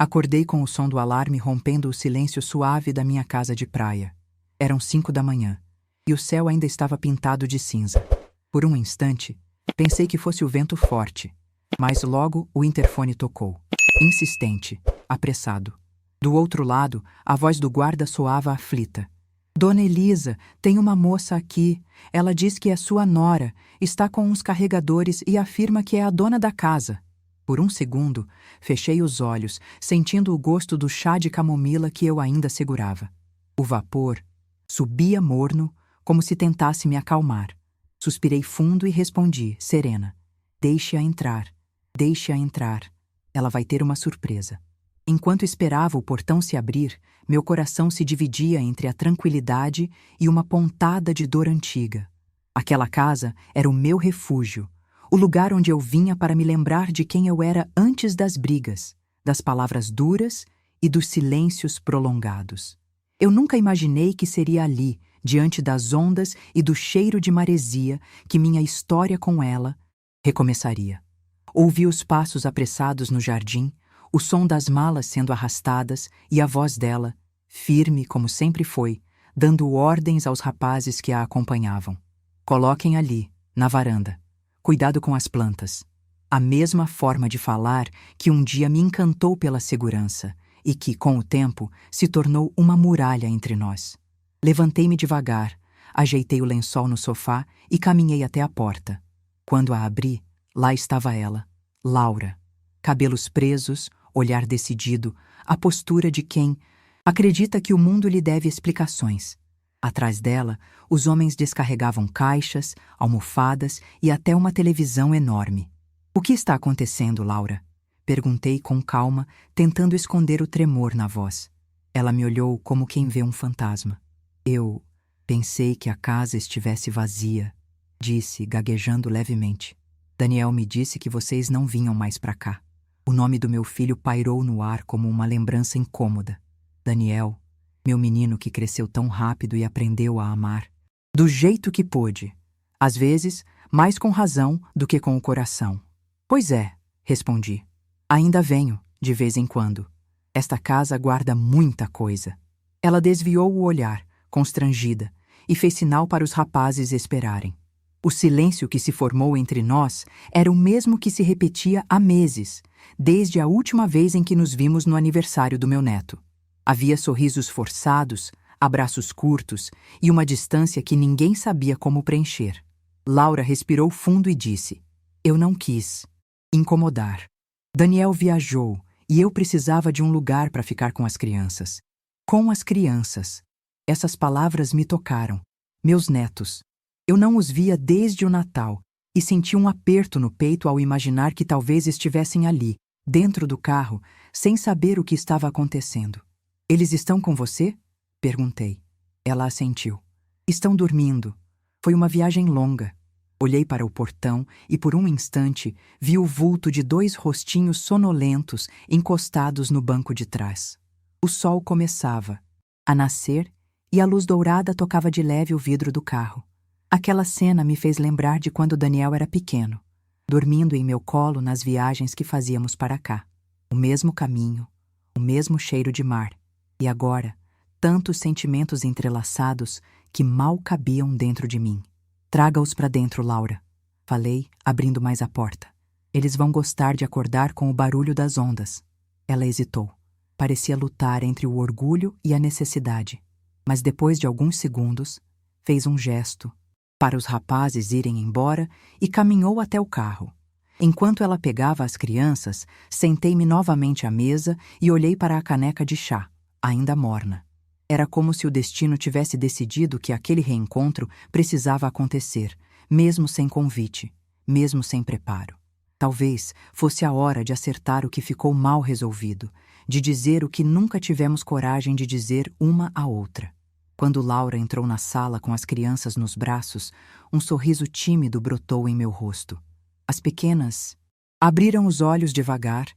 Acordei com o som do alarme rompendo o silêncio suave da minha casa de praia. Eram 5 da manhã, e o céu ainda estava pintado de cinza. Por um instante, pensei que fosse o vento forte, mas logo o interfone tocou. Insistente, apressado. Do outro lado, a voz do guarda soava aflita. Dona Elisa, tem uma moça aqui. Ela diz que é sua nora, está com uns carregadores e afirma que é a dona da casa. Por um segundo, fechei os olhos, sentindo o gosto do chá de camomila que eu ainda segurava. O vapor subia morno, como se tentasse me acalmar. Suspirei fundo e respondi, serena. Deixe-a entrar. Deixe-a entrar. Ela vai ter uma surpresa. Enquanto esperava o portão se abrir, meu coração se dividia entre a tranquilidade e uma pontada de dor antiga. Aquela casa era o meu refúgio, o lugar onde eu vinha para me lembrar de quem eu era antes das brigas, das palavras duras e dos silêncios prolongados. Eu nunca imaginei que seria ali, diante das ondas e do cheiro de maresia, que minha história com ela recomeçaria. Ouvi os passos apressados no jardim, o som das malas sendo arrastadas e a voz dela, firme como sempre foi, dando ordens aos rapazes que a acompanhavam. Coloquem ali, na varanda. Cuidado com as plantas. A mesma forma de falar que um dia me encantou pela segurança e que, com o tempo, se tornou uma muralha entre nós. Levantei-me devagar, ajeitei o lençol no sofá e caminhei até a porta. Quando a abri, lá estava ela, Laura. Cabelos presos, olhar decidido, a postura de quem acredita que o mundo lhe deve explicações. Atrás dela, os homens descarregavam caixas, almofadas e até uma televisão enorme. O que está acontecendo, Laura? Perguntei com calma, tentando esconder o tremor na voz. Ela me olhou como quem vê um fantasma. Eu pensei que a casa estivesse vazia, disse, gaguejando levemente. Daniel me disse que vocês não vinham mais para cá. O nome do meu filho pairou no ar como uma lembrança incômoda. Daniel, meu menino que cresceu tão rápido e aprendeu a amar. Do jeito que pôde. Às vezes, mais com razão do que com o coração. Pois é, respondi. Ainda venho, de vez em quando. Esta casa guarda muita coisa. Ela desviou o olhar, constrangida, e fez sinal para os rapazes esperarem. O silêncio que se formou entre nós era o mesmo que se repetia há meses, desde a última vez em que nos vimos no aniversário do meu neto. Havia sorrisos forçados, abraços curtos e uma distância que ninguém sabia como preencher. Laura respirou fundo e disse: Eu não quis incomodar. Daniel viajou e eu precisava de um lugar para ficar com as crianças. Com as crianças. Essas palavras me tocaram. Meus netos. Eu não os via desde o Natal e senti um aperto no peito ao imaginar que talvez estivessem ali, dentro do carro, sem saber o que estava acontecendo. Eles estão com você? Perguntei. Ela assentiu. Estão dormindo. Foi uma viagem longa. Olhei para o portão e, por um instante, vi o vulto de 2 rostinhos sonolentos encostados no banco de trás. O sol começava a nascer e a luz dourada tocava de leve o vidro do carro. Aquela cena me fez lembrar de quando Daniel era pequeno, dormindo em meu colo nas viagens que fazíamos para cá. O mesmo caminho, o mesmo cheiro de mar. E agora, tantos sentimentos entrelaçados que mal cabiam dentro de mim. Traga-os para dentro, Laura. Falei, abrindo mais a porta. Eles vão gostar de acordar com o barulho das ondas. Ela hesitou. Parecia lutar entre o orgulho e a necessidade. Mas depois de alguns segundos, fez um gesto para os rapazes irem embora e caminhou até o carro. Enquanto ela pegava as crianças, sentei-me novamente à mesa e olhei para a caneca de chá, ainda morna. Era como se o destino tivesse decidido que aquele reencontro precisava acontecer, mesmo sem convite, mesmo sem preparo. Talvez fosse a hora de acertar o que ficou mal resolvido, de dizer o que nunca tivemos coragem de dizer uma à outra. Quando Laura entrou na sala com as crianças nos braços, um sorriso tímido brotou em meu rosto. As pequenas abriram os olhos devagar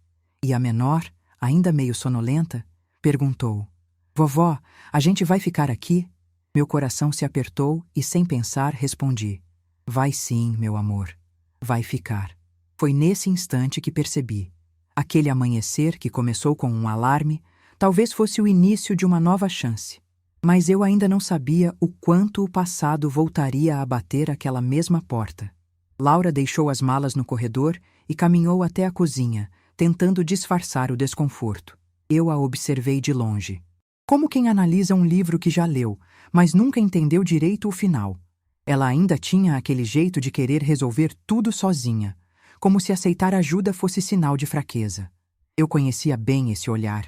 e a menor, ainda meio sonolenta, perguntou: Vovó, a gente vai ficar aqui? Meu coração se apertou e, sem pensar, respondi: Vai sim, meu amor. Vai ficar. Foi nesse instante que percebi. Aquele amanhecer que começou com um alarme, talvez fosse o início de uma nova chance. Mas eu ainda não sabia o quanto o passado voltaria a bater aquela mesma porta. Laura deixou as malas no corredor e caminhou até a cozinha, tentando disfarçar o desconforto. Eu a observei de longe. Como quem analisa um livro que já leu, mas nunca entendeu direito o final. Ela ainda tinha aquele jeito de querer resolver tudo sozinha, como se aceitar ajuda fosse sinal de fraqueza. Eu conhecia bem esse olhar,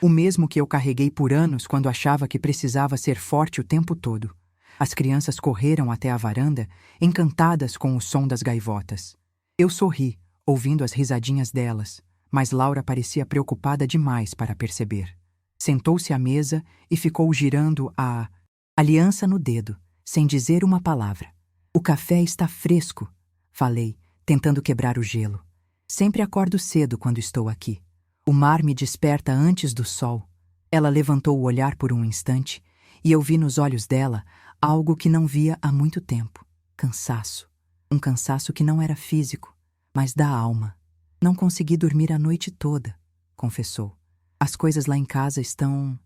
o mesmo que eu carreguei por anos quando achava que precisava ser forte o tempo todo. As crianças correram até a varanda, encantadas com o som das gaivotas. Eu sorri, ouvindo as risadinhas delas, mas Laura parecia preocupada demais para perceber. Sentou-se à mesa e ficou girando a aliança no dedo, sem dizer uma palavra. "O café está fresco", falei, tentando quebrar o gelo. "Sempre acordo cedo quando estou aqui. O mar me desperta antes do sol." Ela levantou o olhar por um instante e eu vi nos olhos dela algo que não via há muito tempo. Cansaço. Um cansaço que não era físico, mas da alma. "Não consegui dormir a noite toda", confessou. "As coisas lá em casa estão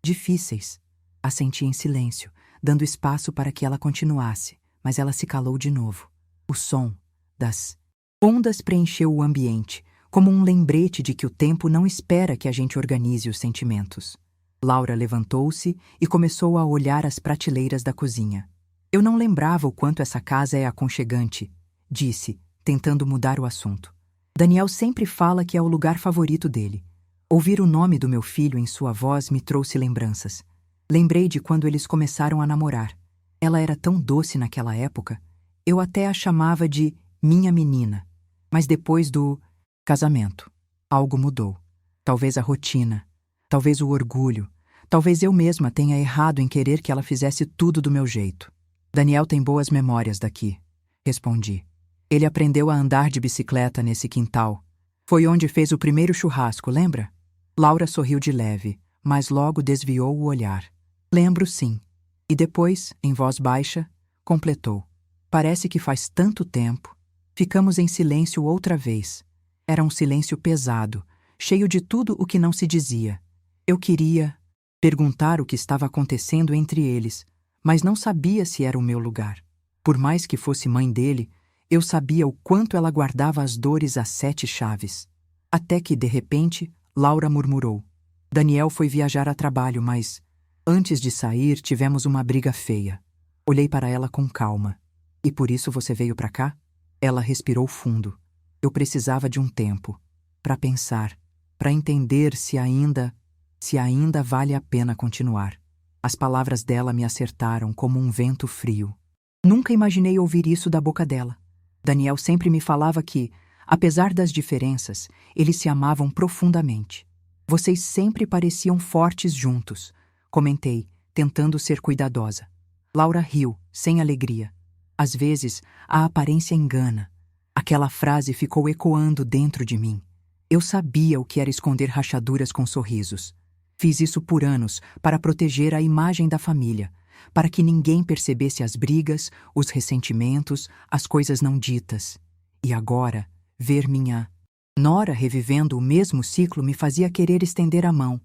difíceis." Assenti em silêncio, dando espaço para que ela continuasse, mas ela se calou de novo. O som das ondas preencheu o ambiente, como um lembrete de que o tempo não espera que a gente organize os sentimentos. Laura levantou-se e começou a olhar as prateleiras da cozinha. "Eu não lembrava o quanto essa casa é aconchegante", disse, tentando mudar o assunto. "Daniel sempre fala que é o lugar favorito dele. Ouvir o nome do meu filho em sua voz me trouxe lembranças. Lembrei de quando eles começaram a namorar. Ela era tão doce naquela época. Eu até a chamava de minha menina. Mas depois do casamento, algo mudou. Talvez a rotina, talvez o orgulho, talvez eu mesma tenha errado em querer que ela fizesse tudo do meu jeito." "Daniel tem boas memórias daqui", respondi. "Ele aprendeu a andar de bicicleta nesse quintal. Foi onde fez o primeiro churrasco, lembra?" Laura sorriu de leve, mas logo desviou o olhar. "Lembro, sim." E depois, em voz baixa, completou. "Parece que faz tanto tempo." Ficamos em silêncio outra vez. Era um silêncio pesado, cheio de tudo o que não se dizia. Eu queria perguntar o que estava acontecendo entre eles, mas não sabia se era o meu lugar. Por mais que fosse mãe dele, eu sabia o quanto ela guardava as dores às 7 chaves. Até que, de repente, Laura murmurou. "Daniel foi viajar a trabalho, mas antes de sair tivemos uma briga feia." Olhei para ela com calma. "E por isso você veio para cá?" Ela respirou fundo. Eu precisava de um tempo para pensar, para entender se ainda vale a pena continuar. As palavras dela me acertaram como um vento frio. Nunca imaginei ouvir isso da boca dela. Daniel sempre me falava que, apesar das diferenças, eles se amavam profundamente. "Vocês sempre pareciam fortes juntos", comentei, tentando ser cuidadosa. Laura riu, sem alegria. "Às vezes, a aparência engana." Aquela frase ficou ecoando dentro de mim. Eu sabia o que era esconder rachaduras com sorrisos. Fiz isso por anos para proteger a imagem da família, para que ninguém percebesse as brigas, os ressentimentos, as coisas não ditas. E agora, ver minha nora revivendo o mesmo ciclo me fazia querer estender a mão,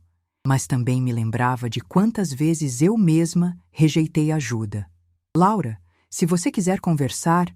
mas também me lembrava de quantas vezes eu mesma rejeitei ajuda. "Laura, se você quiser conversar",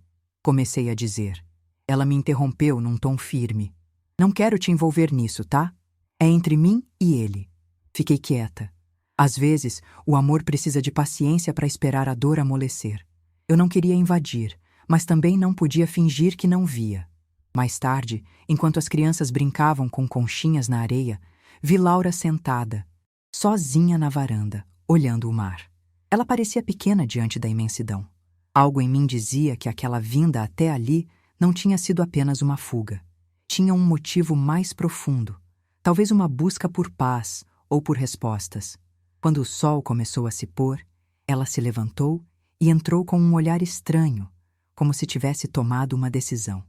comecei a dizer. Ela me interrompeu num tom firme. "Não quero te envolver nisso, tá? É entre mim e ele." Fiquei quieta. Às vezes, o amor precisa de paciência para esperar a dor amolecer. Eu não queria invadir, mas também não podia fingir que não via. Mais tarde, enquanto as crianças brincavam com conchinhas na areia, vi Laura sentada, sozinha na varanda, olhando o mar. Ela parecia pequena diante da imensidão. Algo em mim dizia que aquela vinda até ali não tinha sido apenas uma fuga. Tinha um motivo mais profundo, talvez uma busca por paz ou por respostas. Quando o sol começou a se pôr, ela se levantou e entrou com um olhar estranho, como se tivesse tomado uma decisão.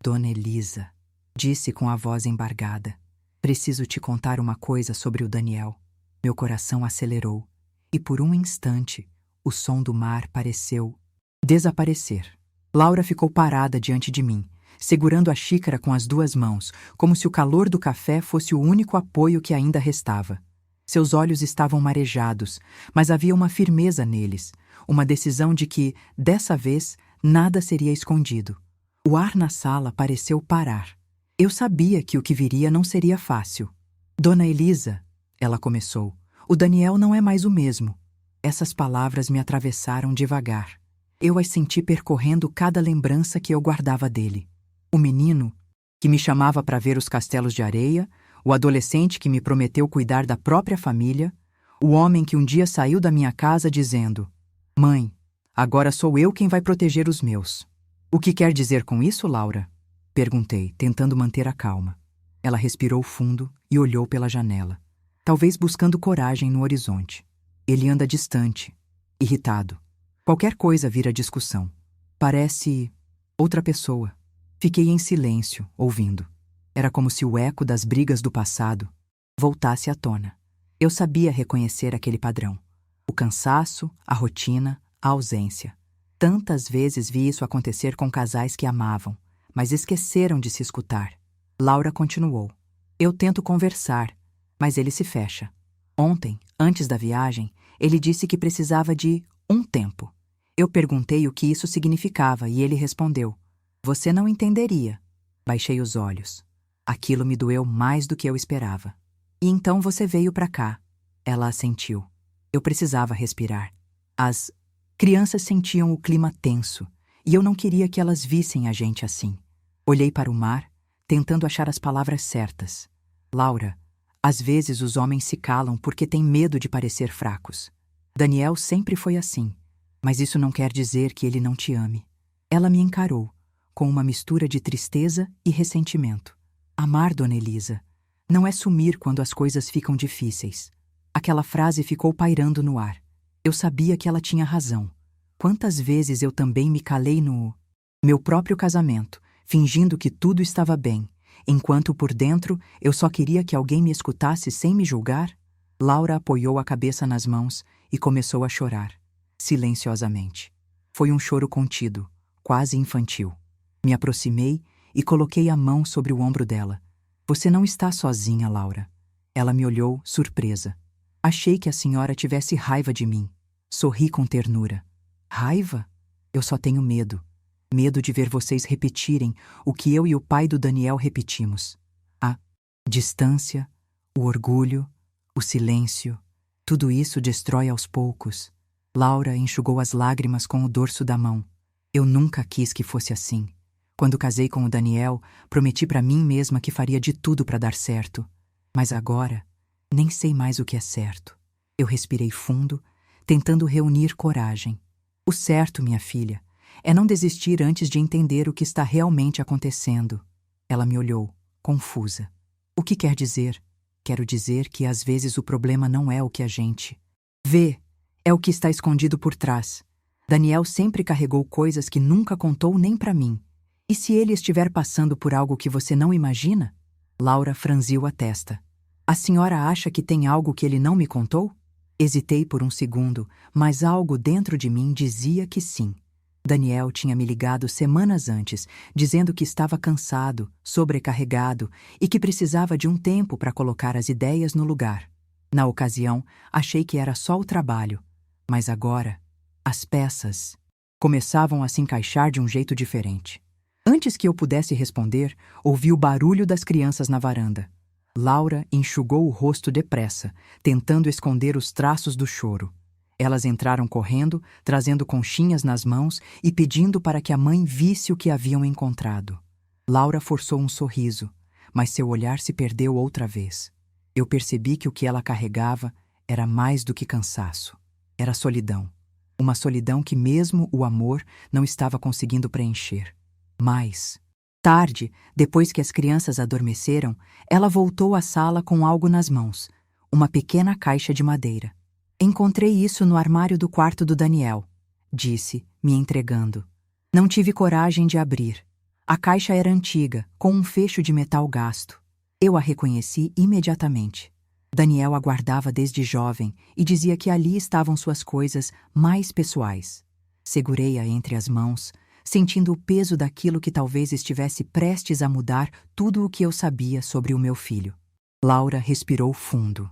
"Dona Elisa", disse com a voz embargada, "preciso te contar uma coisa sobre o Daniel." Meu coração acelerou, e por um instante, o som do mar pareceu desaparecer. Laura ficou parada diante de mim, segurando a xícara com as 2 mãos, como se o calor do café fosse o único apoio que ainda restava. Seus olhos estavam marejados, mas havia uma firmeza neles, uma decisão de que, dessa vez, nada seria escondido. O ar na sala pareceu parar. Eu sabia que o que viria não seria fácil. Dona Elisa, ela começou, o Daniel não é mais o mesmo. Essas palavras me atravessaram devagar. Eu as senti percorrendo cada lembrança que eu guardava dele. O menino, que me chamava para ver os castelos de areia, o adolescente que me prometeu cuidar da própria família, o homem que um dia saiu da minha casa dizendo: "Mãe, agora sou eu quem vai proteger os meus." "O que quer dizer com isso, Laura?" perguntei, tentando manter a calma. Ela respirou fundo e olhou pela janela, talvez buscando coragem no horizonte. "Ele anda distante, irritado. Qualquer coisa vira discussão. Parece outra pessoa." Fiquei em silêncio, ouvindo. Era como se o eco das brigas do passado voltasse à tona. Eu sabia reconhecer aquele padrão. O cansaço, a rotina, a ausência. Tantas vezes vi isso acontecer com casais que amavam, mas esqueceram de se escutar. Laura continuou. "Eu tento conversar, mas ele se fecha. Ontem, antes da viagem, ele disse que precisava de um tempo. Eu perguntei o que isso significava e ele respondeu: 'Você não entenderia.'" Baixei os olhos. Aquilo me doeu mais do que eu esperava. "E então você veio para cá." Ela assentiu. Eu precisava respirar. As crianças sentiam o clima tenso, e eu não queria que elas vissem a gente assim. Olhei para o mar, tentando achar as palavras certas. "Laura, às vezes os homens se calam porque têm medo de parecer fracos. Daniel sempre foi assim, mas isso não quer dizer que ele não te ame." Ela me encarou, com uma mistura de tristeza e ressentimento. "Amar, Dona Elisa, não é sumir quando as coisas ficam difíceis." Aquela frase ficou pairando no ar. Eu sabia que ela tinha razão. Quantas vezes eu também me calei no meu próprio casamento, fingindo que tudo estava bem, enquanto por dentro eu só queria que alguém me escutasse sem me julgar? Laura apoiou a cabeça nas mãos e começou a chorar, silenciosamente. Foi um choro contido, quase infantil. Me aproximei e coloquei a mão sobre o ombro dela. "Você não está sozinha, Laura." Ela me olhou, surpresa. "Achei que a senhora tivesse raiva de mim." Sorri com ternura. "Raiva? Eu só tenho medo. Medo de ver vocês repetirem o que eu e o pai do Daniel repetimos. A distância, o orgulho, o silêncio. Tudo isso destrói aos poucos." Laura enxugou as lágrimas com o dorso da mão. "Eu nunca quis que fosse assim. Quando casei com o Daniel, prometi para mim mesma que faria de tudo para dar certo. Mas agora, nem sei mais o que é certo." Eu respirei fundo, tentando reunir coragem. "O certo, minha filha, é não desistir antes de entender o que está realmente acontecendo." Ela me olhou, confusa. "O que quer dizer?" "Quero dizer que às vezes o problema não é o que a gente vê, é o que está escondido por trás. Daniel sempre carregou coisas que nunca contou nem para mim. E se ele estiver passando por algo que você não imagina?" Laura franziu a testa. "A senhora acha que tem algo que ele não me contou?" Hesitei por um segundo, mas algo dentro de mim dizia que sim. Daniel tinha me ligado semanas antes, dizendo que estava cansado, sobrecarregado e que precisava de um tempo para colocar as ideias no lugar. Na ocasião, achei que era só o trabalho, mas agora, as peças começavam a se encaixar de um jeito diferente. Antes que eu pudesse responder, ouvi o barulho das crianças na varanda. Laura enxugou o rosto depressa, tentando esconder os traços do choro. Elas entraram correndo, trazendo conchinhas nas mãos e pedindo para que a mãe visse o que haviam encontrado. Laura forçou um sorriso, mas seu olhar se perdeu outra vez. Eu percebi que o que ela carregava era mais do que cansaço. Era solidão. Uma solidão que mesmo o amor não estava conseguindo preencher. Mais tarde, depois que as crianças adormeceram, ela voltou à sala com algo nas mãos, uma pequena caixa de madeira. "Encontrei isso no armário do quarto do Daniel", disse, me entregando. Não tive coragem de abrir. A caixa era antiga, com um fecho de metal gasto. Eu a reconheci imediatamente. Daniel a guardava desde jovem e dizia que ali estavam suas coisas mais pessoais. Segurei-a entre as mãos, sentindo o peso daquilo que talvez estivesse prestes a mudar tudo o que eu sabia sobre o meu filho. Laura respirou fundo.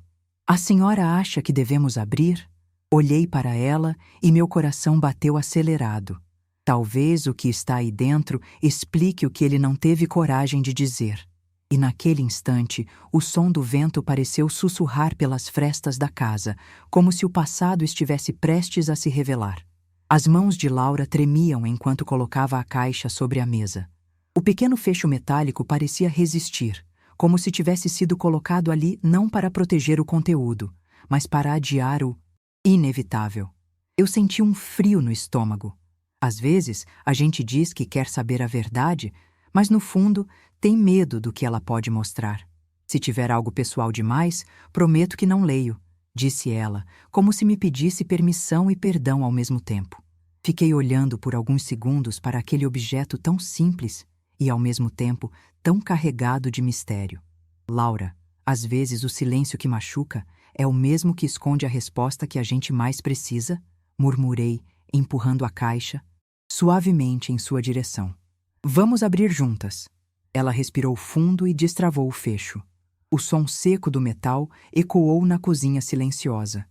A senhora acha que devemos abrir? Olhei para ela e meu coração bateu acelerado. Talvez o que está aí dentro explique o que ele não teve coragem de dizer. E naquele instante, o som do vento pareceu sussurrar pelas frestas da casa, como se o passado estivesse prestes a se revelar. As mãos de Laura tremiam enquanto colocava a caixa sobre a mesa. O pequeno fecho metálico parecia resistir, como se tivesse sido colocado ali não para proteger o conteúdo, mas para adiar o inevitável. Eu senti um frio no estômago. Às vezes, a gente diz que quer saber a verdade, mas no fundo, tem medo do que ela pode mostrar. Se tiver algo pessoal demais, prometo que não leio, disse ela, como se me pedisse permissão e perdão ao mesmo tempo. Fiquei olhando por alguns segundos para aquele objeto tão simples e, ao mesmo tempo, tão carregado de mistério. Laura, às vezes o silêncio que machuca é o mesmo que esconde a resposta que a gente mais precisa, murmurei, empurrando a caixa suavemente em sua direção. Vamos abrir juntas. Ela respirou fundo e destravou o fecho. O som seco do metal ecoou na cozinha silenciosa.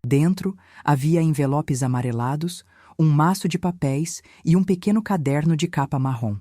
Dentro havia envelopes amarelados, um maço de papéis e um pequeno caderno de capa marrom.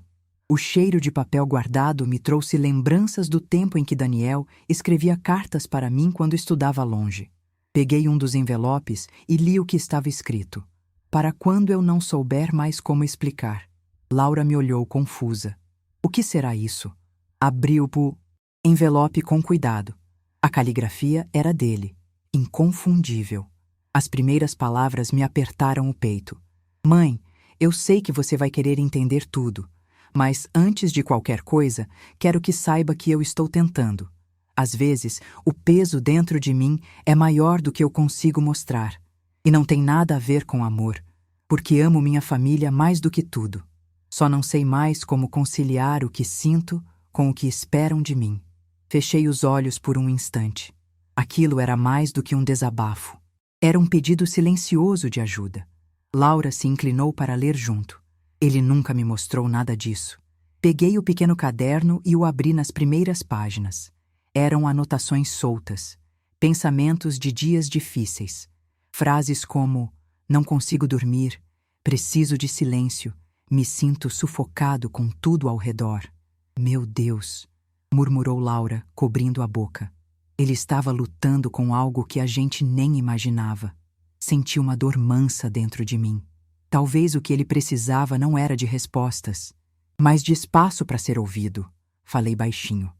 O cheiro de papel guardado me trouxe lembranças do tempo em que Daniel escrevia cartas para mim quando estudava longe. Peguei um dos envelopes e li o que estava escrito. Para quando eu não souber mais como explicar. Laura me olhou confusa. O que será isso? Abriu o envelope com cuidado. A caligrafia era dele, inconfundível. As primeiras palavras me apertaram o peito. Mãe, eu sei que você vai querer entender tudo, mas antes de qualquer coisa, quero que saiba que eu estou tentando. Às vezes, o peso dentro de mim é maior do que eu consigo mostrar. E não tem nada a ver com amor, porque amo minha família mais do que tudo. Só não sei mais como conciliar o que sinto com o que esperam de mim. Fechei os olhos por um instante. Aquilo era mais do que um desabafo. Era um pedido silencioso de ajuda. Laura se inclinou para ler junto. Ele nunca me mostrou nada disso. Peguei o pequeno caderno e o abri nas primeiras páginas. Eram anotações soltas, pensamentos de dias difíceis. Frases como: não consigo dormir, preciso de silêncio, me sinto sufocado com tudo ao redor. Meu Deus, murmurou Laura, cobrindo a boca. Ele estava lutando com algo que a gente nem imaginava. Senti uma dor mansa dentro de mim. Talvez o que ele precisava não era de respostas, mas de espaço para ser ouvido. Falei baixinho.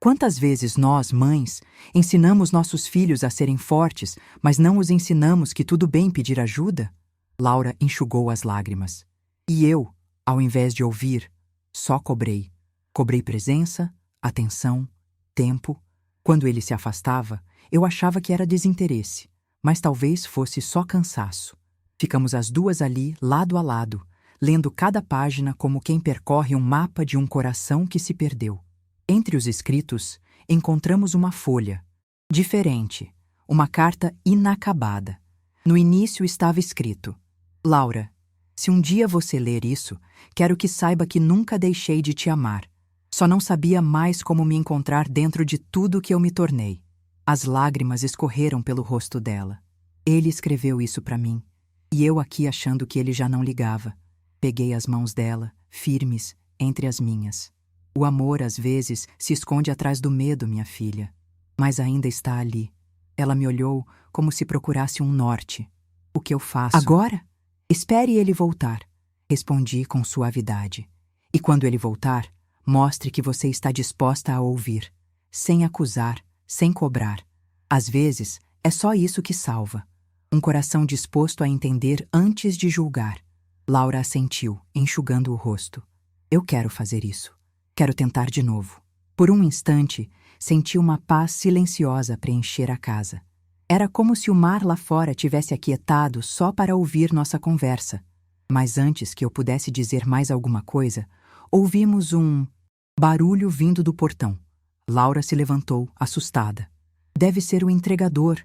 Quantas vezes nós, mães, ensinamos nossos filhos a serem fortes, mas não os ensinamos que tudo bem pedir ajuda? Laura enxugou as lágrimas. E eu, ao invés de ouvir, só cobrei. Cobrei presença, atenção, tempo. Quando ele se afastava, eu achava que era desinteresse, mas talvez fosse só cansaço. Ficamos as duas ali, lado a lado, lendo cada página como quem percorre um mapa de um coração que se perdeu. Entre os escritos, encontramos uma folha, diferente, uma carta inacabada. No início estava escrito: Laura, se um dia você ler isso, quero que saiba que nunca deixei de te amar. Só não sabia mais como me encontrar dentro de tudo que eu me tornei. As lágrimas escorreram pelo rosto dela. Ele escreveu isso para mim, e eu aqui achando que ele já não ligava. Peguei as mãos dela, firmes, entre as minhas. O amor, às vezes, se esconde atrás do medo, minha filha. Mas ainda está ali. Ela me olhou como se procurasse um norte. O que eu faço? Agora? Espere ele voltar, respondi com suavidade. E quando ele voltar, mostre que você está disposta a ouvir, sem acusar, sem cobrar. Às vezes, é só isso que salva. Um coração disposto a entender antes de julgar. Laura assentiu, enxugando o rosto. Eu quero fazer isso. Quero tentar de novo. Por um instante, senti uma paz silenciosa preencher a casa. Era como se o mar lá fora tivesse aquietado só para ouvir nossa conversa. Mas antes que eu pudesse dizer mais alguma coisa, ouvimos um barulho vindo do portão. Laura se levantou, assustada. Deve ser o entregador,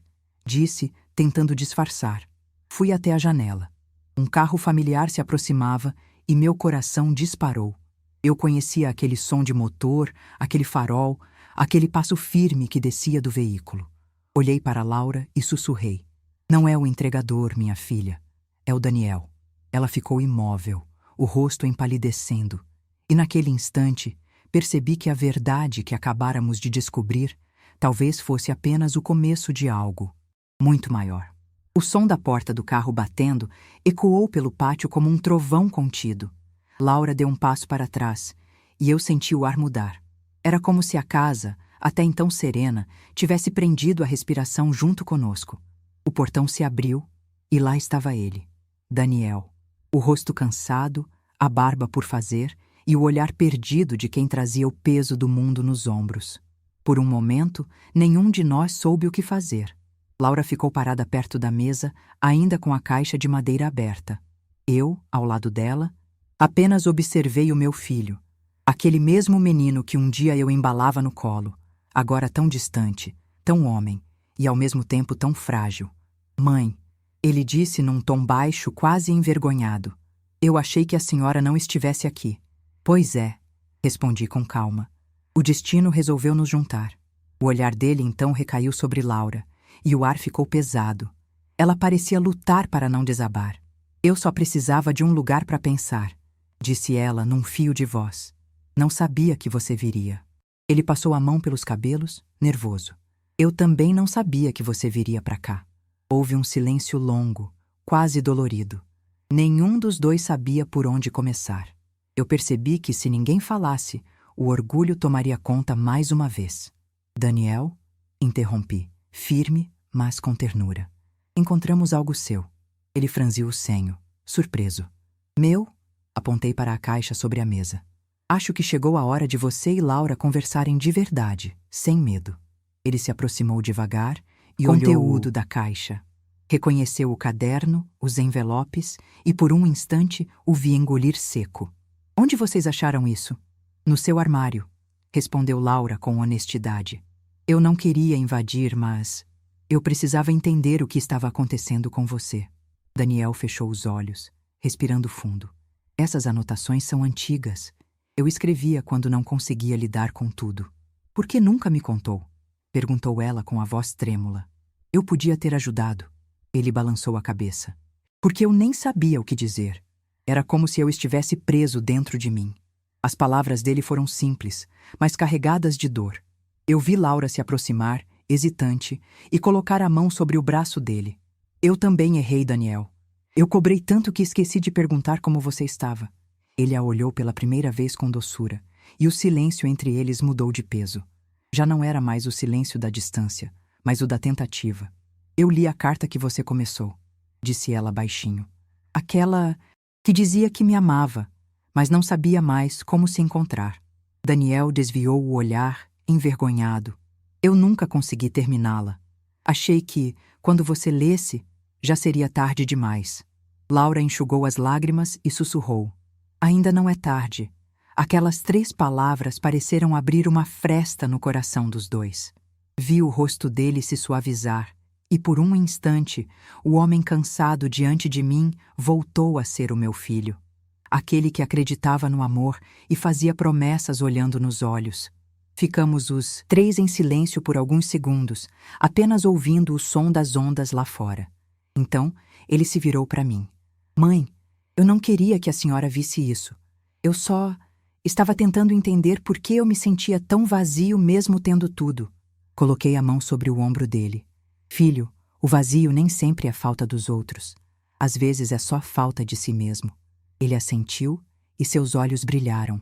disse, tentando disfarçar. Fui até a janela. Um carro familiar se aproximava e meu coração disparou. Eu conhecia aquele som de motor, aquele farol, aquele passo firme que descia do veículo. Olhei para Laura e sussurrei. Não é o entregador, minha filha. É o Daniel. Ela ficou imóvel, o rosto empalidecendo. E naquele instante, percebi que a verdade que acabáramos de descobrir talvez fosse apenas o começo de algo muito maior. O som da porta do carro batendo ecoou pelo pátio como um trovão contido. Laura deu um passo para trás, e eu senti o ar mudar. Era como se a casa, até então serena, tivesse prendido a respiração junto conosco. O portão se abriu, e lá estava ele, Daniel. O rosto cansado, a barba por fazer, e o olhar perdido de quem trazia o peso do mundo nos ombros. Por um momento, nenhum de nós soube o que fazer. Laura ficou parada perto da mesa, ainda com a caixa de madeira aberta. Eu, ao lado dela, apenas observei o meu filho, aquele mesmo menino que um dia eu embalava no colo, agora tão distante, tão homem, e ao mesmo tempo tão frágil. Mãe, ele disse num tom baixo, quase envergonhado. Eu achei que a senhora não estivesse aqui. Pois é, respondi com calma. O destino resolveu nos juntar. O olhar dele então recaiu sobre Laura, e o ar ficou pesado. Ela parecia lutar para não desabar. Eu só precisava de um lugar para pensar, disse ela num fio de voz. Não sabia que você viria. Ele passou a mão pelos cabelos, nervoso. Eu também não sabia que você viria para cá. Houve um silêncio longo, quase dolorido. Nenhum dos dois sabia por onde começar. Eu percebi que se ninguém falasse, o orgulho tomaria conta mais uma vez. Daniel, interrompi, firme, mas com ternura. Encontramos algo seu. Ele franziu o senho, surpreso. Meu? Apontei para a caixa sobre a mesa. Acho que chegou a hora de você e Laura conversarem de verdade, sem medo. Ele se aproximou devagar e olhou o conteúdo da caixa. Reconheceu o caderno, os envelopes e por um instante o vi engolir seco. Onde vocês acharam isso? No seu armário, respondeu Laura com honestidade. Eu não queria invadir, mas eu precisava entender o que estava acontecendo com você. Daniel fechou os olhos, respirando fundo. Essas anotações são antigas. Eu escrevia quando não conseguia lidar com tudo. Por que nunca me contou? Perguntou ela com a voz trêmula. Eu podia ter ajudado. Ele balançou a cabeça. Porque eu nem sabia o que dizer. Era como se eu estivesse preso dentro de mim. As palavras dele foram simples, mas carregadas de dor. Eu vi Laura se aproximar, hesitante, e colocar a mão sobre o braço dele. Eu também errei, Daniel. Eu cobrei tanto que esqueci de perguntar como você estava. Ele a olhou pela primeira vez com doçura, e o silêncio entre eles mudou de peso. Já não era mais o silêncio da distância, mas o da tentativa. Eu li a carta que você começou, disse ela baixinho. Aquela que dizia que me amava, mas não sabia mais como se encontrar. Daniel desviou o olhar, envergonhado. Eu nunca consegui terminá-la. Achei que, quando você lesse, já seria tarde demais. Laura enxugou as lágrimas e sussurrou. Ainda não é tarde. Aquelas 3 palavras pareceram abrir uma fresta no coração dos dois. Vi o rosto dele se suavizar, e por um instante, o homem cansado diante de mim voltou a ser o meu filho. Aquele que acreditava no amor e fazia promessas olhando nos olhos. Ficamos os 3 em silêncio por alguns segundos, apenas ouvindo o som das ondas lá fora. Então, ele se virou para mim. Mãe, eu não queria que a senhora visse isso. Eu só estava tentando entender por que eu me sentia tão vazio mesmo tendo tudo. Coloquei a mão sobre o ombro dele. Filho, o vazio nem sempre é falta dos outros. Às vezes é só falta de si mesmo. Ele assentiu e seus olhos brilharam.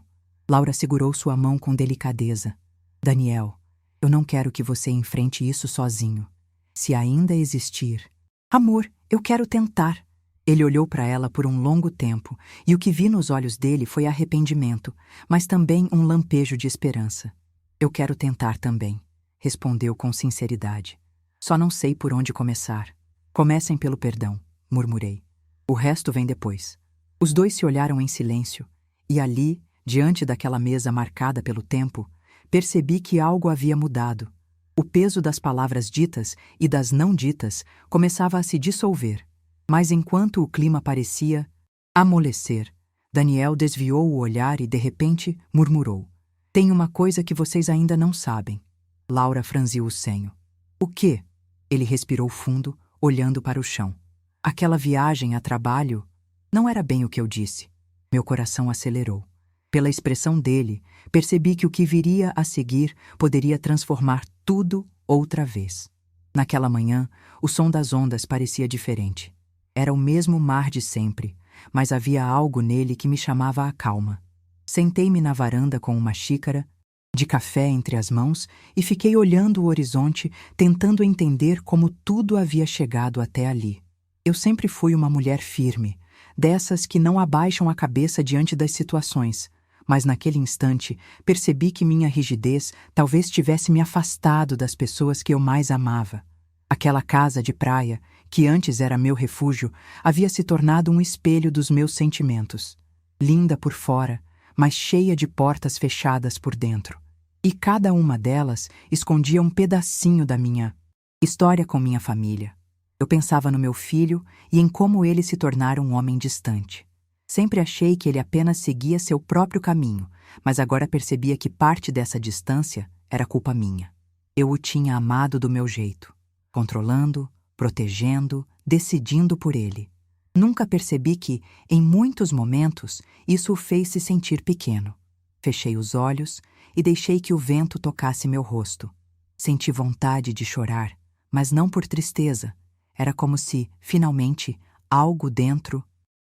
Laura segurou sua mão com delicadeza. Daniel, eu não quero que você enfrente isso sozinho. Se ainda existir... Amor, eu quero tentar. Ele olhou para ela por um longo tempo, e o que vi nos olhos dele foi arrependimento, mas também um lampejo de esperança. Eu quero tentar também, respondeu com sinceridade. Só não sei por onde começar. Comecem pelo perdão, murmurei. O resto vem depois. Os dois se olharam em silêncio, e ali, diante daquela mesa marcada pelo tempo, percebi que algo havia mudado. O peso das palavras ditas e das não ditas começava a se dissolver, mas enquanto o clima parecia amolecer, Daniel desviou o olhar e, de repente, murmurou: "Tem uma coisa que vocês ainda não sabem." Laura franziu o senho. "O quê?" Ele respirou fundo, olhando para o chão. "Aquela viagem a trabalho..." Não era bem o que eu disse. Meu coração acelerou. Pela expressão dele, percebi que o que viria a seguir poderia transformar tudo outra vez. Naquela manhã, o som das ondas parecia diferente. Era o mesmo mar de sempre, mas havia algo nele que me chamava à calma. Sentei-me na varanda com uma xícara de café entre as mãos e fiquei olhando o horizonte, tentando entender como tudo havia chegado até ali. Eu sempre fui uma mulher firme, dessas que não abaixam a cabeça diante das situações, mas naquele instante percebi que minha rigidez talvez tivesse me afastado das pessoas que eu mais amava. Aquela casa de praia, que antes era meu refúgio, havia se tornado um espelho dos meus sentimentos. Linda por fora, mas cheia de portas fechadas por dentro. E cada uma delas escondia um pedacinho da minha história com minha família. Eu pensava no meu filho e em como ele se tornara um homem distante. Sempre achei que ele apenas seguia seu próprio caminho, mas agora percebia que parte dessa distância era culpa minha. Eu o tinha amado do meu jeito, controlando, protegendo, decidindo por ele. Nunca percebi que, em muitos momentos, isso o fez se sentir pequeno. Fechei os olhos e deixei que o vento tocasse meu rosto. Senti vontade de chorar, mas não por tristeza. Era como se, finalmente, algo dentro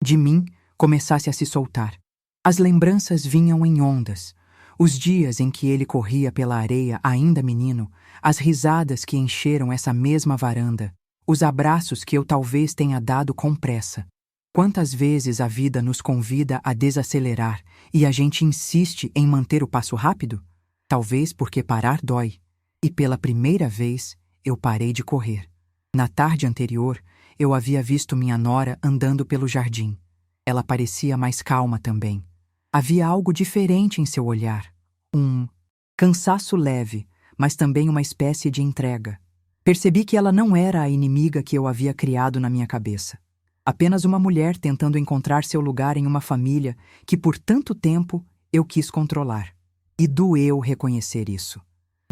de mim começasse a se soltar. As lembranças vinham em ondas. Os dias em que ele corria pela areia ainda menino, as risadas que encheram essa mesma varanda, os abraços que eu talvez tenha dado com pressa. Quantas vezes a vida nos convida a desacelerar e a gente insiste em manter o passo rápido? Talvez porque parar dói. E pela primeira vez, eu parei de correr. Na tarde anterior, eu havia visto minha nora andando pelo jardim. Ela parecia mais calma também. Havia algo diferente em seu olhar. Um cansaço leve, mas também uma espécie de entrega. Percebi que ela não era a inimiga que eu havia criado na minha cabeça. Apenas uma mulher tentando encontrar seu lugar em uma família que por tanto tempo eu quis controlar. E doeu reconhecer isso.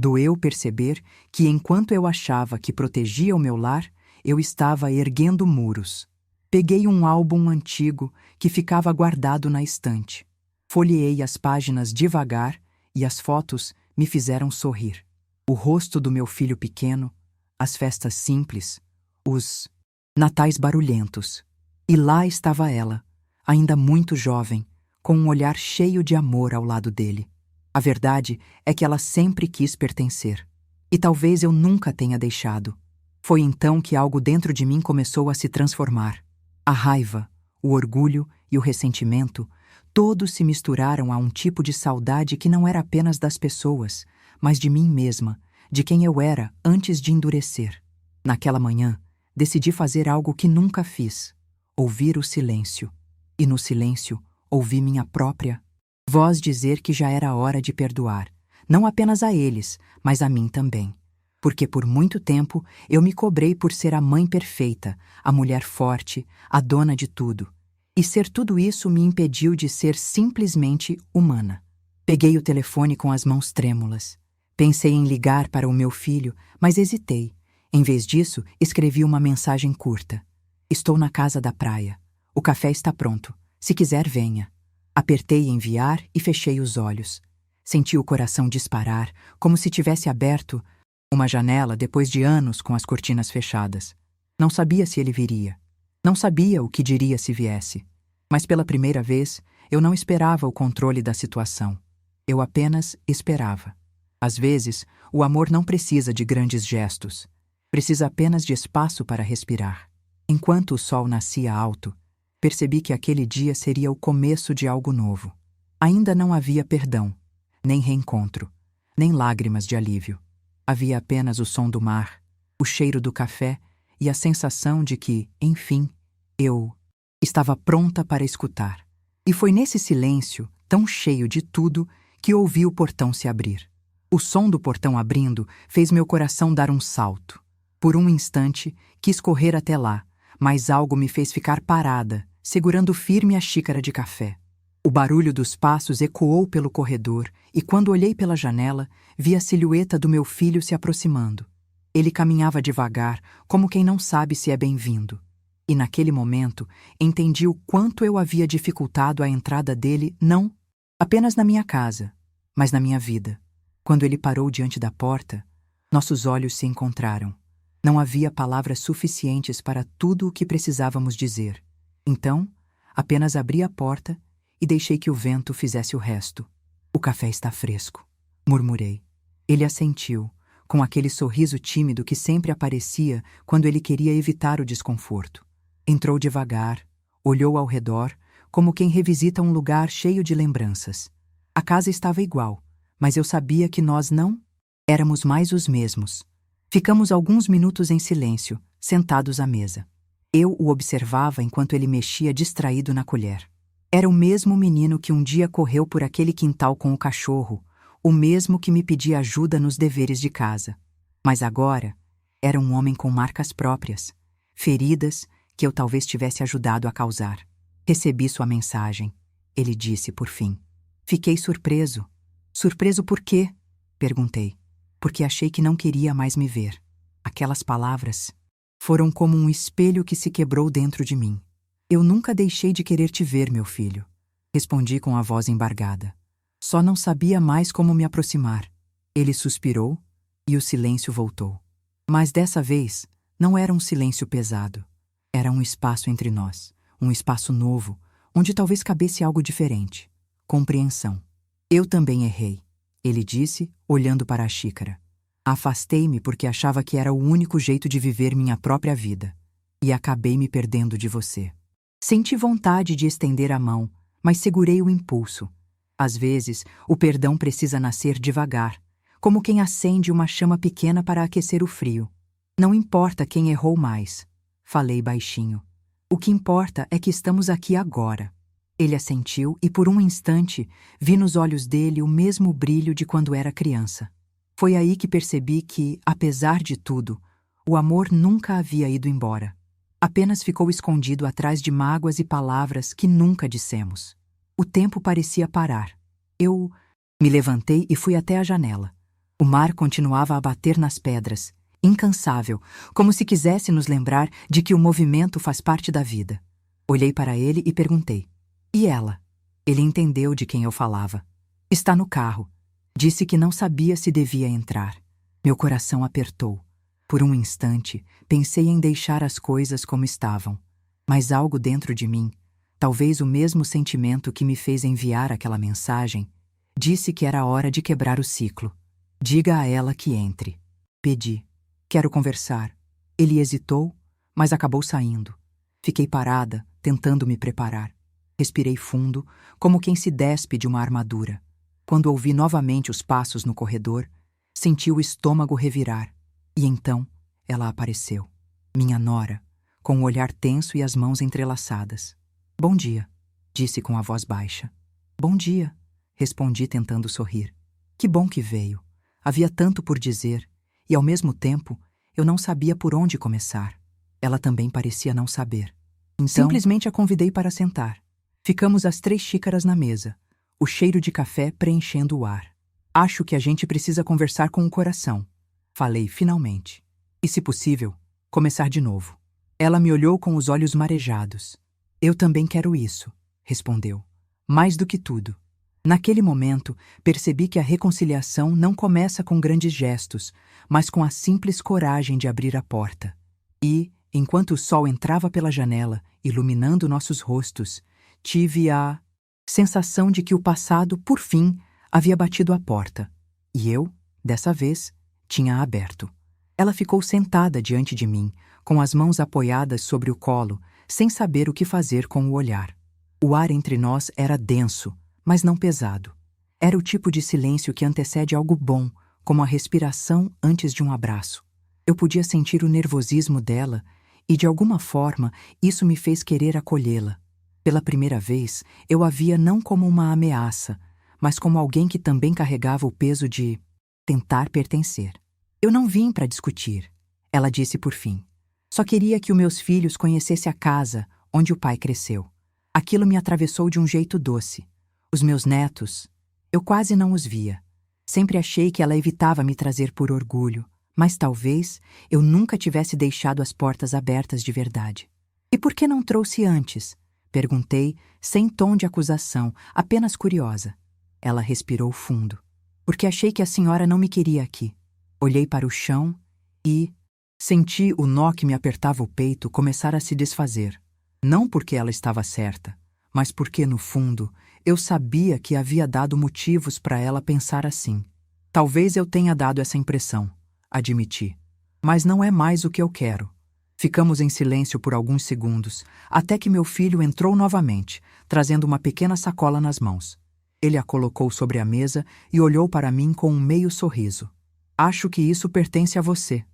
Doeu perceber que enquanto eu achava que protegia o meu lar, eu estava erguendo muros. Peguei um álbum antigo que ficava guardado na estante. Folheei as páginas devagar e as fotos me fizeram sorrir. O rosto do meu filho pequeno, as festas simples, os natais barulhentos. E lá estava ela, ainda muito jovem, com um olhar cheio de amor ao lado dele. A verdade é que ela sempre quis pertencer. E talvez eu nunca tenha deixado. Foi então que algo dentro de mim começou a se transformar. A raiva, o orgulho e o ressentimento, todos se misturaram a um tipo de saudade que não era apenas das pessoas, mas de mim mesma, de quem eu era antes de endurecer. Naquela manhã, decidi fazer algo que nunca fiz: ouvir o silêncio. E no silêncio, ouvi minha própria voz dizer que já era hora de perdoar, não apenas a eles, mas a mim também. Porque por muito tempo eu me cobrei por ser a mãe perfeita, a mulher forte, a dona de tudo. E ser tudo isso me impediu de ser simplesmente humana. Peguei o telefone com as mãos trêmulas. Pensei em ligar para o meu filho, mas hesitei. Em vez disso, escrevi uma mensagem curta. Estou na casa da praia. O café está pronto. Se quiser, venha. Apertei enviar e fechei os olhos. Senti o coração disparar, como se tivesse aberto uma janela depois de anos com as cortinas fechadas. Não sabia se ele viria. Não sabia o que diria se viesse. Mas pela primeira vez, eu não esperava o controle da situação. Eu apenas esperava. Às vezes, o amor não precisa de grandes gestos. Precisa apenas de espaço para respirar. Enquanto o sol nascia alto, percebi que aquele dia seria o começo de algo novo. Ainda não havia perdão, nem reencontro, nem lágrimas de alívio. Havia apenas o som do mar, o cheiro do café e a sensação de que, enfim, eu estava pronta para escutar. E foi nesse silêncio, tão cheio de tudo, que ouvi o portão se abrir. O som do portão abrindo fez meu coração dar um salto. Por um instante, quis correr até lá, mas algo me fez ficar parada, segurando firme a xícara de café. O barulho dos passos ecoou pelo corredor e, quando olhei pela janela, vi a silhueta do meu filho se aproximando. Ele caminhava devagar, como quem não sabe se é bem-vindo. E naquele momento, entendi o quanto eu havia dificultado a entrada dele, não apenas na minha casa, mas na minha vida. Quando ele parou diante da porta, nossos olhos se encontraram. Não havia palavras suficientes para tudo o que precisávamos dizer. Então, apenas abri a porta e deixei que o vento fizesse o resto. "O café está fresco", murmurei. Ele assentiu, com aquele sorriso tímido que sempre aparecia quando ele queria evitar o desconforto. Entrou devagar, olhou ao redor, como quem revisita um lugar cheio de lembranças. A casa estava igual, mas eu sabia que nós não éramos mais os mesmos. Ficamos alguns minutos em silêncio, sentados à mesa. Eu o observava enquanto ele mexia distraído na colher. Era o mesmo menino que um dia correu por aquele quintal com o cachorro, o mesmo que me pedia ajuda nos deveres de casa. Mas agora, era um homem com marcas próprias, feridas que eu talvez tivesse ajudado a causar. "Recebi sua mensagem", ele disse por fim. Fiquei surpreso. "Surpreso por quê?", perguntei. "Porque achei que não queria mais me ver." Aquelas palavras foram como um espelho que se quebrou dentro de mim. "Eu nunca deixei de querer te ver, meu filho", respondi com a voz embargada. Só não sabia mais como me aproximar. Ele suspirou e o silêncio voltou. Mas dessa vez, não era um silêncio pesado. Era um espaço entre nós, um espaço novo, onde talvez cabesse algo diferente. Compreensão. "Eu também errei", ele disse, olhando para a xícara. "Afastei-me porque achava que era o único jeito de viver minha própria vida. E acabei me perdendo de você." Senti vontade de estender a mão, mas segurei o impulso. Às vezes, o perdão precisa nascer devagar, como quem acende uma chama pequena para aquecer o frio. "Não importa quem errou mais", falei baixinho. "O que importa é que estamos aqui agora." Ele assentiu e por um instante vi nos olhos dele o mesmo brilho de quando era criança. Foi aí que percebi que, apesar de tudo, o amor nunca havia ido embora. Apenas ficou escondido atrás de mágoas e palavras que nunca dissemos. O tempo parecia parar. Eu me levantei e fui até a janela. O mar continuava a bater nas pedras, incansável, como se quisesse nos lembrar de que o movimento faz parte da vida. Olhei para ele e perguntei: "E ela?" Ele entendeu de quem eu falava. "Está no carro." Disse que não sabia se devia entrar. Meu coração apertou. Por um instante, pensei em deixar as coisas como estavam. Mas algo dentro de mim, talvez o mesmo sentimento que me fez enviar aquela mensagem, disse que era hora de quebrar o ciclo. "Diga a ela que entre." Pedi. "Quero conversar." Ele hesitou, mas acabou saindo. Fiquei parada, tentando me preparar. Respirei fundo, como quem se despe de uma armadura. Quando ouvi novamente os passos no corredor, senti o estômago revirar. E então, ela apareceu. Minha nora, com o olhar tenso e as mãos entrelaçadas. "Bom dia", disse com a voz baixa. "Bom dia", respondi tentando sorrir. Que bom que veio. Havia tanto por dizer, e ao mesmo tempo, eu não sabia por onde começar. Ela também parecia não saber. Então, simplesmente a convidei para sentar. Ficamos as 3 xícaras na mesa, o cheiro de café preenchendo o ar. "Acho que a gente precisa conversar com o coração", falei finalmente. "E, se possível, começar de novo." Ela me olhou com os olhos marejados. "Eu também quero isso", respondeu. "Mais do que tudo." Naquele momento, percebi que a reconciliação não começa com grandes gestos, mas com a simples coragem de abrir a porta. E, enquanto o sol entrava pela janela, iluminando nossos rostos, tive a sensação de que o passado, por fim, havia batido à porta. E eu, dessa vez, tinha aberto. Ela ficou sentada diante de mim, com as mãos apoiadas sobre o colo, sem saber o que fazer com o olhar. O ar entre nós era denso, mas não pesado. Era o tipo de silêncio que antecede algo bom, como a respiração antes de um abraço. Eu podia sentir o nervosismo dela e, de alguma forma, isso me fez querer acolhê-la. Pela primeira vez, eu a via não como uma ameaça, mas como alguém que também carregava o peso de tentar pertencer. "Eu não vim para discutir", ela disse por fim. "Só queria que os meus filhos conhecessem a casa onde o pai cresceu." Aquilo me atravessou de um jeito doce. Os meus netos, eu quase não os via. Sempre achei que ela evitava me trazer por orgulho, mas talvez eu nunca tivesse deixado as portas abertas de verdade. E por que não trouxe antes? Perguntei, sem tom de acusação, apenas curiosa. Ela respirou fundo. Porque achei que a senhora não me queria aqui. Olhei para o chão e senti o nó que me apertava o peito começar a se desfazer. Não porque ela estava certa, mas porque, no fundo, eu sabia que havia dado motivos para ela pensar assim. Talvez eu tenha dado essa impressão, admiti. Mas não é mais o que eu quero. Ficamos em silêncio por alguns segundos, até que meu filho entrou novamente, trazendo uma pequena sacola nas mãos. Ele a colocou sobre a mesa e olhou para mim com um meio sorriso. Acho que isso pertence a você,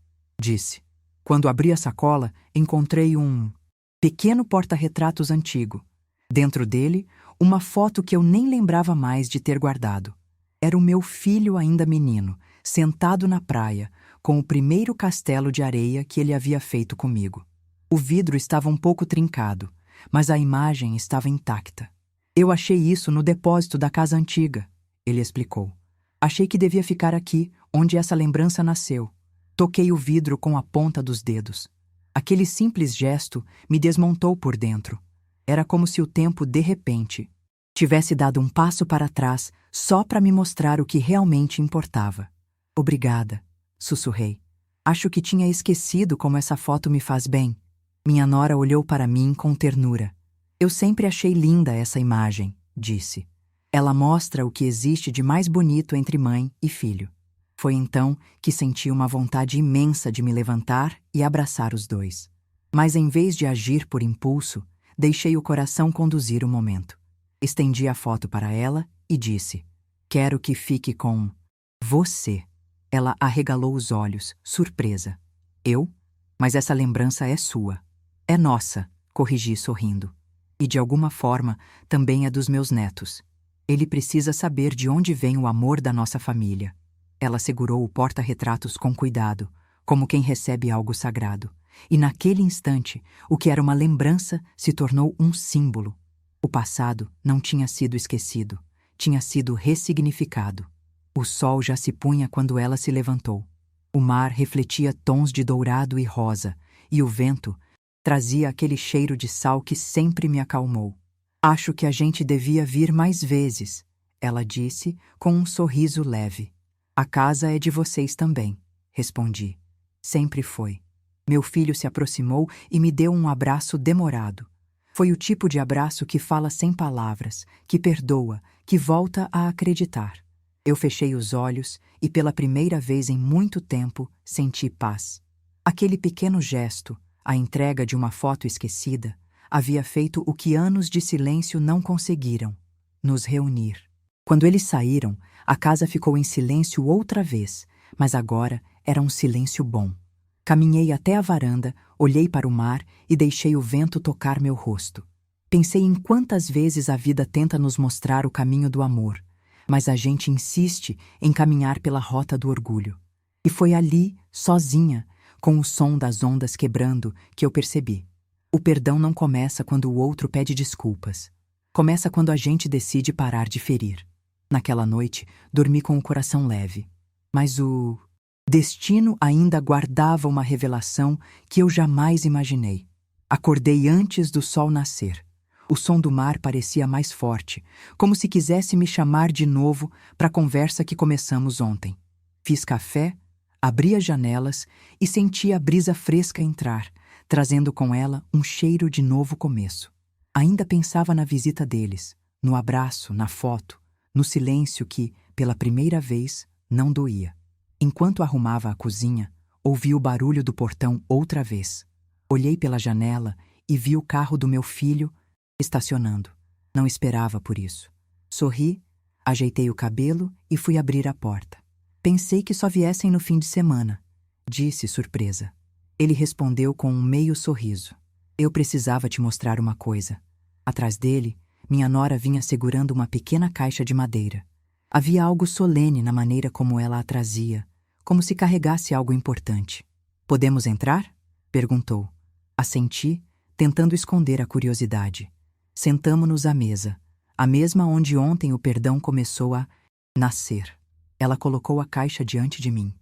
disse. Quando abri a sacola, encontrei um pequeno porta-retratos antigo. Dentro dele, uma foto que eu nem lembrava mais de ter guardado. Era o meu filho ainda menino, sentado na praia, com o primeiro castelo de areia que ele havia feito comigo. O vidro estava um pouco trincado, mas a imagem estava intacta. Eu achei isso no depósito da casa antiga, ele explicou. Achei que devia ficar aqui, onde essa lembrança nasceu. Toquei o vidro com a ponta dos dedos. Aquele simples gesto me desmontou por dentro. Era como se o tempo, de repente, tivesse dado um passo para trás só para me mostrar o que realmente importava. Obrigada, sussurrei. Acho que tinha esquecido como essa foto me faz bem. Minha nora olhou para mim com ternura. Eu sempre achei linda essa imagem, disse. Ela mostra o que existe de mais bonito entre mãe e filho. Foi então que senti uma vontade imensa de me levantar e abraçar os dois. Mas em vez de agir por impulso, deixei o coração conduzir o momento. Estendi a foto para ela e disse: quero que fique com você. Ela arregalou os olhos, surpresa. Eu? Mas essa lembrança é sua. É nossa, corrigi sorrindo. E de alguma forma, também é dos meus netos. Ele precisa saber de onde vem o amor da nossa família. Ela segurou o porta-retratos com cuidado, como quem recebe algo sagrado. E naquele instante, o que era uma lembrança se tornou um símbolo. O passado não tinha sido esquecido, tinha sido ressignificado. O sol já se punha quando ela se levantou. O mar refletia tons de dourado e rosa, e o vento trazia aquele cheiro de sal que sempre me acalmou. Acho que a gente devia vir mais vezes, ela disse com um sorriso leve. A casa é de vocês também, respondi. Sempre foi. Meu filho se aproximou e me deu um abraço demorado. Foi o tipo de abraço que fala sem palavras, que perdoa, que volta a acreditar. Eu fechei os olhos e, pela primeira vez em muito tempo, senti paz. Aquele pequeno gesto, a entrega de uma foto esquecida, havia feito o que anos de silêncio não conseguiram: nos reunir. Quando eles saíram, a casa ficou em silêncio outra vez, mas agora era um silêncio bom. Caminhei até a varanda, olhei para o mar e deixei o vento tocar meu rosto. Pensei em quantas vezes a vida tenta nos mostrar o caminho do amor, mas a gente insiste em caminhar pela rota do orgulho. E foi ali, sozinha, com o som das ondas quebrando, que eu percebi. O perdão não começa quando o outro pede desculpas. Começa quando a gente decide parar de ferir. Naquela noite, dormi com o coração leve. Mas o destino ainda guardava uma revelação que eu jamais imaginei. Acordei antes do sol nascer. O som do mar parecia mais forte, como se quisesse me chamar de novo para a conversa que começamos ontem. Fiz café, abri as janelas e senti a brisa fresca entrar, trazendo com ela um cheiro de novo começo. Ainda pensava na visita deles, no abraço, na foto, no silêncio que, pela primeira vez, não doía. Enquanto arrumava a cozinha, ouvi o barulho do portão outra vez. Olhei pela janela e vi o carro do meu filho estacionando. Não esperava por isso. Sorri, ajeitei o cabelo e fui abrir a porta. Pensei que só viessem no fim de semana, disse, surpresa. Ele respondeu com um meio sorriso. Eu precisava te mostrar uma coisa. Atrás dele, minha nora vinha segurando uma pequena caixa de madeira. Havia algo solene na maneira como ela a trazia, como se carregasse algo importante. Podemos entrar? Perguntou. Assenti, tentando esconder a curiosidade. Sentamo-nos à mesa. a mesma onde ontem o perdão começou a nascer. Ela colocou a caixa diante de mim.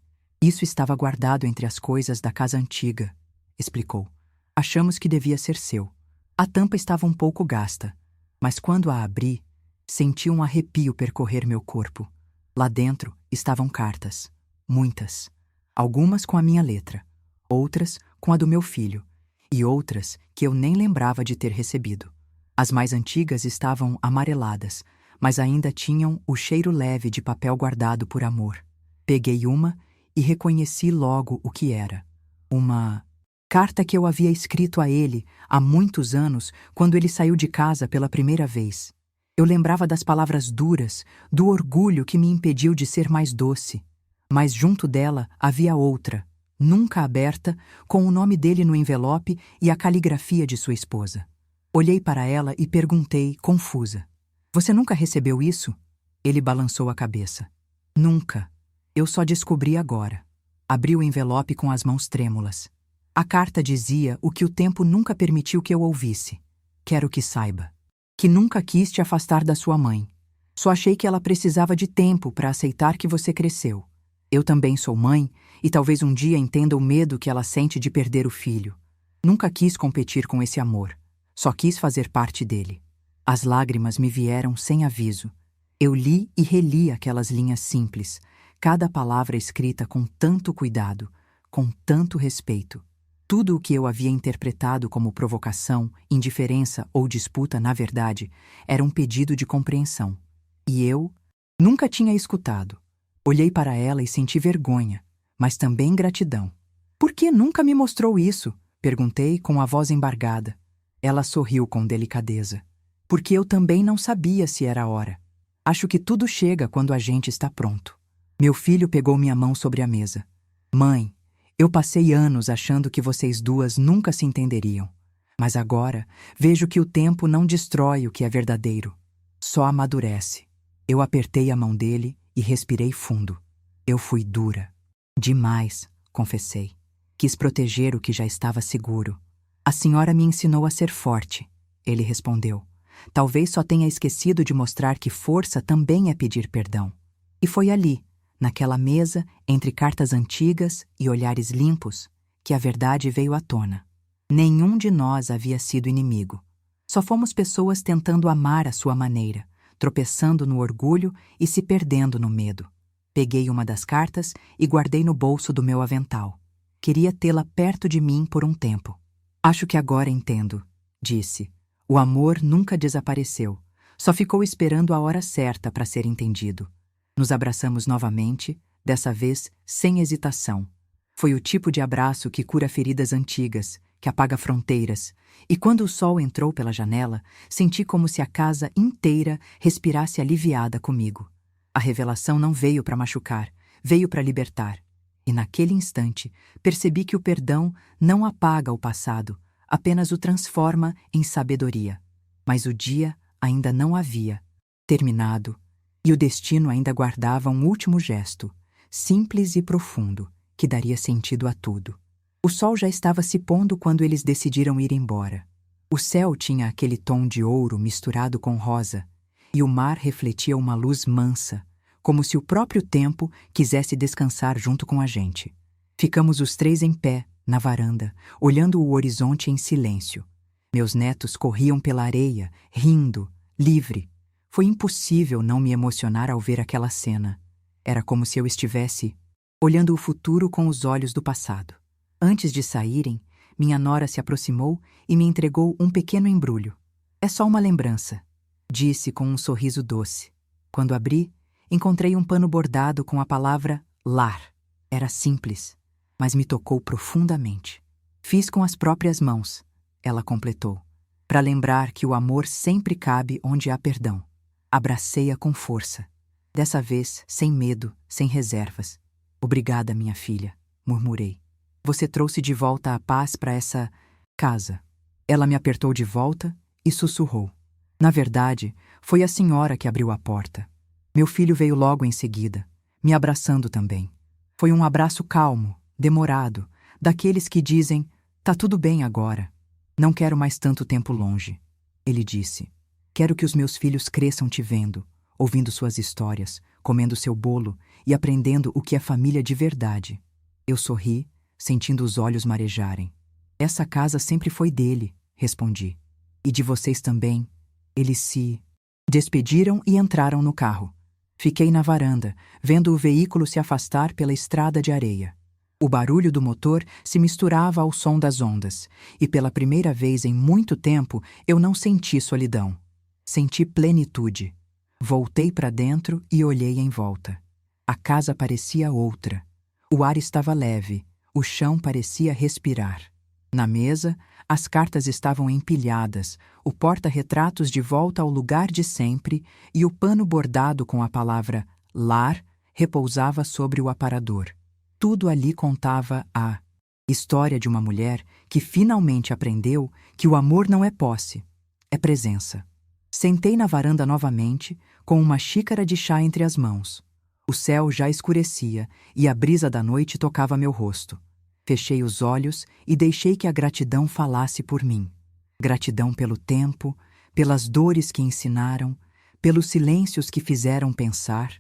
Isso estava guardado entre as coisas da casa antiga, explicou. Achamos que devia ser seu. A tampa estava um pouco gasta, mas quando a abri, senti um arrepio percorrer meu corpo. Lá dentro estavam cartas, muitas. Algumas com a minha letra, outras com a do meu filho, e outras que eu nem lembrava de ter recebido. As mais antigas estavam amareladas, mas ainda tinham o cheiro leve de papel guardado por amor. Peguei uma e reconheci logo o que era. Uma carta que eu havia escrito a ele há muitos anos, quando ele saiu de casa pela primeira vez. Eu lembrava das palavras duras, do orgulho que me impediu de ser mais doce. Mas junto dela havia outra, nunca aberta, com o nome dele no envelope e a caligrafia de sua esposa. Olhei para ela e perguntei, confusa: "Você nunca recebeu isso?" Ele balançou a cabeça. "Nunca. Eu só descobri agora." Abri o envelope com as mãos trêmulas. A carta dizia o que o tempo nunca permitiu que eu ouvisse. "Quero que saiba que nunca quis te afastar da sua mãe. Só achei que ela precisava de tempo para aceitar que você cresceu. Eu também sou mãe e talvez um dia entenda o medo que ela sente de perder o filho. Nunca quis competir com esse amor. Só quis fazer parte dele." As lágrimas me vieram sem aviso. Eu li e reli aquelas linhas simples, cada palavra escrita com tanto cuidado, com tanto respeito. Tudo o que eu havia interpretado como provocação, indiferença ou disputa, na verdade, era um pedido de compreensão. E eu nunca tinha escutado. Olhei para ela e senti vergonha, mas também gratidão. "Por que nunca me mostrou isso?" perguntei com a voz embargada. Ela sorriu com delicadeza. "Porque eu também não sabia se era a hora. Acho que tudo chega quando a gente está pronto." Meu filho pegou minha mão sobre a mesa. "Mãe, eu passei anos achando que vocês duas nunca se entenderiam. Mas agora vejo que o tempo não destrói o que é verdadeiro. Só amadurece." Eu apertei a mão dele e respirei fundo. Eu fui dura. "Demais", confessei. "Quis proteger o que já estava seguro." "A senhora me ensinou a ser forte", ele respondeu. "Talvez só tenha esquecido de mostrar que força também é pedir perdão." E foi ali, naquela mesa, entre cartas antigas e olhares limpos, que a verdade veio à tona. Nenhum de nós havia sido inimigo. Só fomos pessoas tentando amar à sua maneira, tropeçando no orgulho e se perdendo no medo. Peguei uma das cartas e guardei no bolso do meu avental. Queria tê-la perto de mim por um tempo. "Acho que agora entendo", disse. "O amor nunca desapareceu. Só ficou esperando a hora certa para ser entendido." Nos abraçamos novamente, dessa vez sem hesitação. Foi o tipo de abraço que cura feridas antigas, que apaga fronteiras, e quando o sol entrou pela janela, senti como se a casa inteira respirasse aliviada comigo. A revelação não veio para machucar, veio para libertar. E naquele instante, percebi que o perdão não apaga o passado, apenas o transforma em sabedoria. Mas o dia ainda não havia terminado, e o destino ainda guardava um último gesto, simples e profundo, que daria sentido a tudo. O sol já estava se pondo quando eles decidiram ir embora. O céu tinha aquele tom de ouro misturado com rosa, e o mar refletia uma luz mansa, como se o próprio tempo quisesse descansar junto com a gente. Ficamos os três em pé, na varanda, olhando o horizonte em silêncio. Meus netos corriam pela areia, rindo, livre. Foi impossível não me emocionar ao ver aquela cena. Era como se eu estivesse olhando o futuro com os olhos do passado. Antes de saírem, minha nora se aproximou e me entregou um pequeno embrulho. "É só uma lembrança", disse com um sorriso doce. Quando abri, encontrei um pano bordado com a palavra lar. Era simples, mas me tocou profundamente. "Fiz com as próprias mãos", ela completou, "para lembrar que o amor sempre cabe onde há perdão." Abracei-a com força, dessa vez sem medo, sem reservas. "Obrigada, minha filha", murmurei. "Você trouxe de volta a paz para essa casa." Ela me apertou de volta e sussurrou. "Na verdade, foi a senhora que abriu a porta." Meu filho veio logo em seguida, me abraçando também. Foi um abraço calmo, demorado, daqueles que dizem: "Tá tudo bem agora. Não quero mais tanto tempo longe." Ele disse. Quero que os meus filhos cresçam te vendo, ouvindo suas histórias, comendo seu bolo e aprendendo o que é família de verdade. Eu sorri, sentindo os olhos marejarem. Essa casa sempre foi dele, respondi. E de vocês também. Eles se despediram e entraram no carro. Fiquei na varanda, vendo o veículo se afastar pela estrada de areia. O barulho do motor se misturava ao som das ondas, e pela primeira vez em muito tempo eu não senti solidão. Senti plenitude. Voltei para dentro e olhei em volta. A casa parecia outra. O ar estava leve, o chão parecia respirar. Na mesa, as cartas estavam empilhadas, o porta-retratos de volta ao lugar de sempre e o pano bordado com a palavra lar repousava sobre o aparador. Tudo ali contava a história de uma mulher que finalmente aprendeu que o amor não é posse, é presença. Sentei na varanda novamente, com uma xícara de chá entre as mãos. O céu já escurecia e a brisa da noite tocava meu rosto. Fechei os olhos e deixei que a gratidão falasse por mim. Gratidão pelo tempo, pelas dores que ensinaram, pelos silêncios que fizeram pensar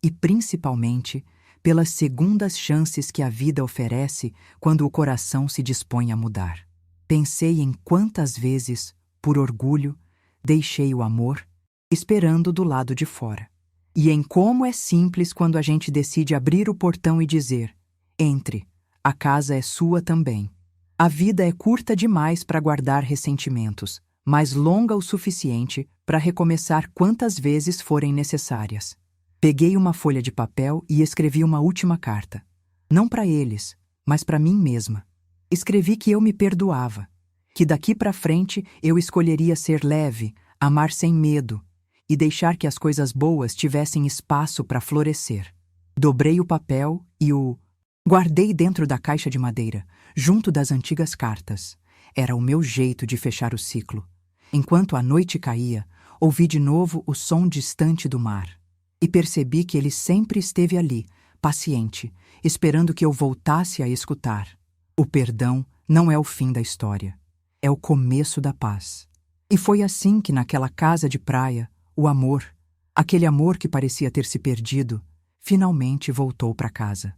e, principalmente, pelas segundas chances que a vida oferece quando o coração se dispõe a mudar. Pensei em quantas vezes, por orgulho, deixei o amor esperando do lado de fora. E em como é simples quando a gente decide abrir o portão e dizer: entre, a casa é sua também. A vida é curta demais para guardar ressentimentos, mas longa o suficiente para recomeçar quantas vezes forem necessárias. Peguei uma folha de papel e escrevi uma última carta. Não para eles, mas para mim mesma. Escrevi que eu me perdoava, que daqui para frente eu escolheria ser leve, amar sem medo e deixar que as coisas boas tivessem espaço para florescer. Dobrei o papel e o guardei dentro da caixa de madeira, junto das antigas cartas. Era o meu jeito de fechar o ciclo. Enquanto a noite caía, ouvi de novo o som distante do mar. E percebi que ele sempre esteve ali, paciente, esperando que eu voltasse a escutar. O perdão não é o fim da história. É o começo da paz. E foi assim que naquela casa de praia, o amor, aquele amor que parecia ter se perdido, finalmente voltou para casa.